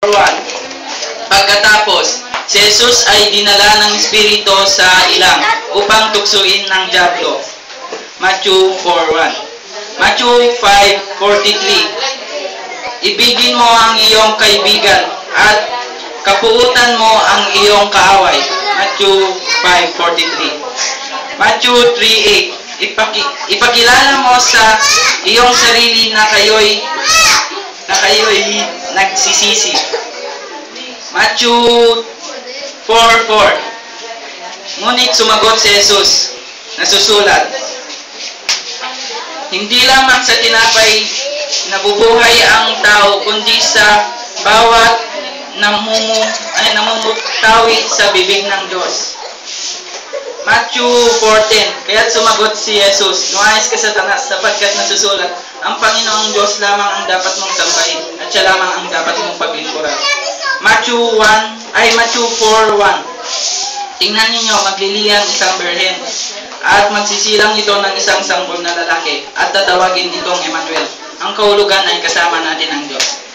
4:1. Pagkatapos, si Jesus ay dinala ng Espiritu sa ilang upang tuksuin ng dyablo. Matthew 4:1. Matthew 5:43. Ibigin mo ang iyong kaibigan at kapuutan mo ang iyong kaaway. Matthew 5:43. Matthew 3:8. Ipakilala mo sa iyong sarili na kayo'y nagsisisi. Matthew 4:4. Ngunit sumagot si Jesus, nasusulat, hindi lamang sa tinapay nabubuhay ang tao, kundi sa bawat namumutawi sa bibig ng Diyos. Matthew 4:10. Kaya't sumagot si Jesus, lumayas ka Satanas, sapagkat nasusulat, ang Panginoong Diyos lamang ang dapat mong sambahin, at siya lamang ang dapat mong paglingkuran. Matthew 4:1. Tingnan ninyo, magliliyang isang birhen, at magsisilang ito ng isang sanggol na lalaki, at tatawagin itong Emmanuel. Ang kahulugan ay kasama natin ang Diyos.